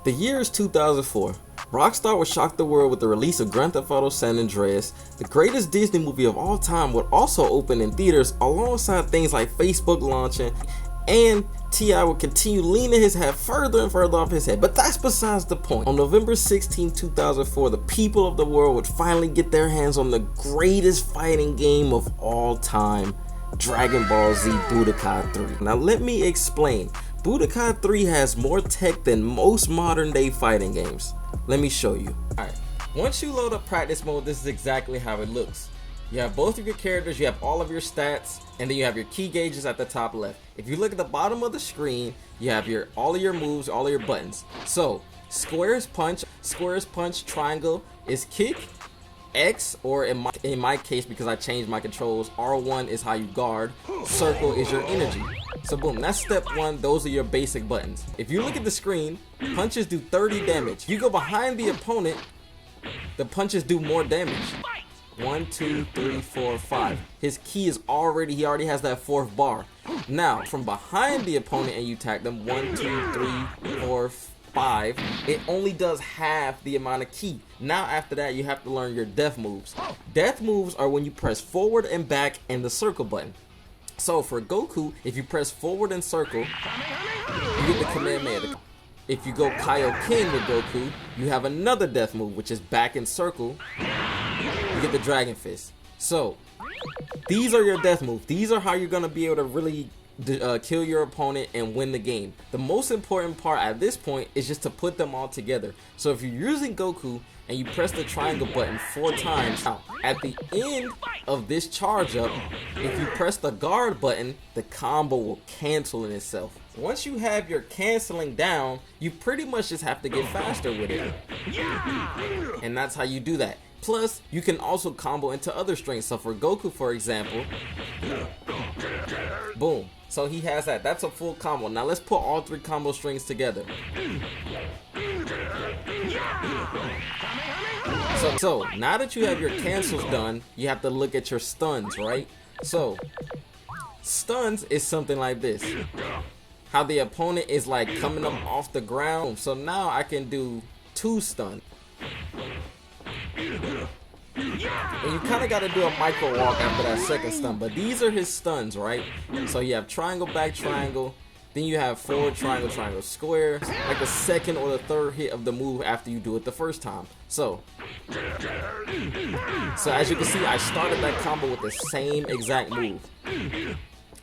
The year is 2004. Rockstar would shock the world with the release of Grand Theft Auto San Andreas. The greatest Disney movie of all time would also open in theaters alongside things like Facebook launching, and T.I. would continue leaning his hat further and further off his head. But that's besides the point. On November 16, 2004, the people of the world would finally get their hands on the greatest fighting game of all time, Dragon Ball Z Budokai 3. Now let me explain. Budokai 3 has more tech than most modern day fighting games. Let me show you. Alright, once you load up practice mode, this is exactly how it looks. You have both of your characters, you have all of your stats, and then you have your key gauges at the top left. If you look at the bottom of the screen, you have all of your moves, all of your buttons. So, square is punch, triangle is kick, X, or in my case, because I changed my controls, R1 is how you guard, circle is your energy. So boom, that's step one. Those are your basic buttons. If you look at the screen, punches do 30 damage. If you go behind the opponent, the punches do more damage. 1, 2, 3, 4, 5. His key is he already has that fourth bar. Now, from behind the opponent and you attack them, 1, 2, 3, 4, 5, it only does half the amount of key. Now after that, you have to learn your death moves. Death moves are when you press forward and back and the circle button. So for Goku, if you press forward and circle, you get the Kamehameha. If you go Kaioken with Goku, you have another death move, which is back and circle. You get the Dragon Fist. So these are your death moves. These are how you're gonna be able to really kill your opponent and win the game. The most important part at this point is just to put them all together. So if you're using Goku and you press the triangle button 4 times, now at the end of this charge up, if you press the guard button, the combo will cancel in itself. Once you have your canceling down, you pretty much just have to get faster with it. And that's how you do that. Plus, you can also combo into other strings. So for Goku, for example, boom. So he has that. That's a full combo. Now let's put all 3 combo strings together. So now that you have your cancels done, you have to look at your stuns, right? So stuns is something like this. How the opponent is like coming up off the ground. So now I can do 2 stun. And you kind of got to do a micro walk after that second stun, but these are his stuns, right? So you have triangle, back triangle, then you have forward triangle, triangle, square, like the second or the third hit of the move after you do it the first time. So as you can see, I started that combo with the same exact move.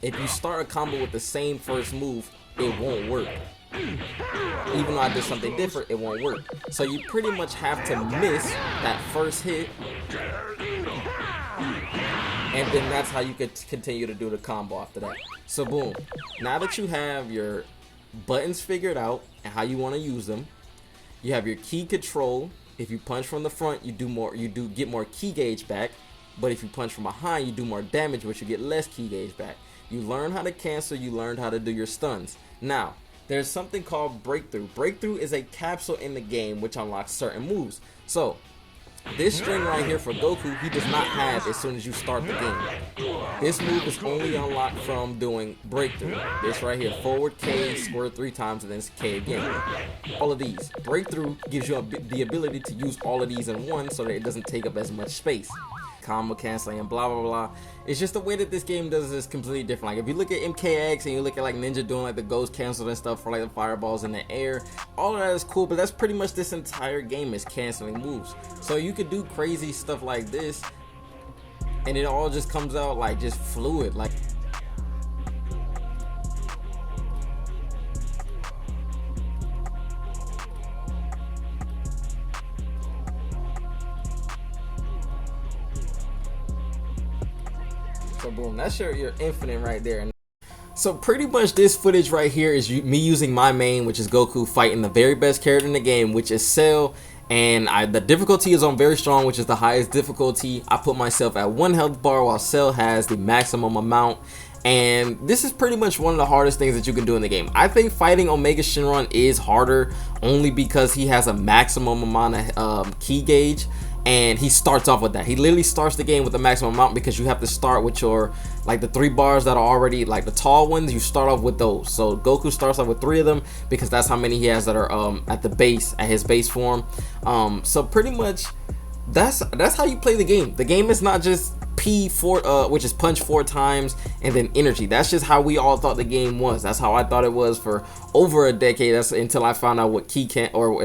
If you start a combo with the same first move, it won't work. Even though I did something different, it won't work. So you pretty much have to miss that first hit, and then that's how you could continue to do the combo after that. So boom, now that you have your buttons figured out and how you want to use them, you have your key control. If you punch from the front, you do get more key gauge back, but if you punch from behind, you do more damage, which you get less key gauge back. You learn how to cancel, you learned how to do your stuns. Now there's something called breakthrough. Breakthrough is a capsule in the game which unlocks certain moves. So this string right here for Goku, he does not have as soon as you start the game. This move is only unlocked from doing breakthrough. This right here, forward K, square 3 times, and then K again. All of these. Breakthrough gives you the ability to use all of these in one so that it doesn't take up as much space. Combo canceling and blah blah blah. It's just the way that this game does is completely different. Like if you look at MKX and you look at like Ninja doing like the ghost cancel and stuff for like the fireballs in the air, all of that is cool, but that's pretty much this entire game is canceling moves. So you could do crazy stuff like this and it all just comes out like just fluid. Like so boom, that's your infinite right there. So pretty much this footage right here is me using my main, which is Goku, fighting the very best character in the game, which is Cell. And the difficulty is on very strong, which is the highest difficulty. I put myself at 1 health bar while Cell has the maximum amount. And this is pretty much one of the hardest things that you can do in the game. I think fighting Omega Shenron is harder only because he has a maximum amount of key gauge. and he starts off with that. He literally starts the game with the maximum amount, because you have to start with your, like, the 3 bars that are already, like, the tall ones. You start off with those. So Goku starts off with 3 of them, because that's how many he has that are at the base, at his base form. So pretty much that's how you play the game. The game is not just P4, which is punch 4 times and then energy. That's just how we all thought the game was. That's how I thought it was for over a decade. That's until I found out what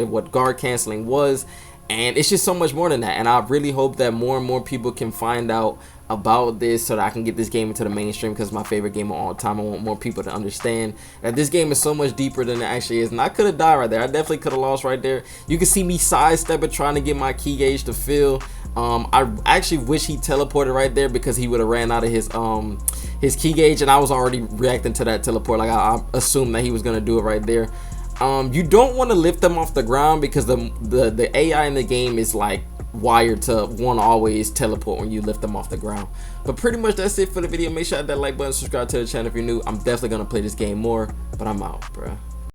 what guard canceling was. And it's just so much more than that. And I really hope that more and more people can find out about this, so that I can get this game into the mainstream, because it's my favorite game of all time. I want more people to understand that this game is so much deeper than it actually is. And I could have died right there. I definitely could have lost right there. You can see me sidestepping, trying to get my key gauge to fill. I actually wish he teleported right there, because he would have ran out of his key gauge, and I was already reacting to that teleport. Like, I assumed that he was gonna do it right there. You don't want to lift them off the ground, because the AI in the game is like wired to want to always teleport when you lift them off the ground. But pretty much that's it for the video. Make sure to hit that like button, subscribe to the channel if you're new. I'm definitely gonna play this game more, but I'm out, bruh.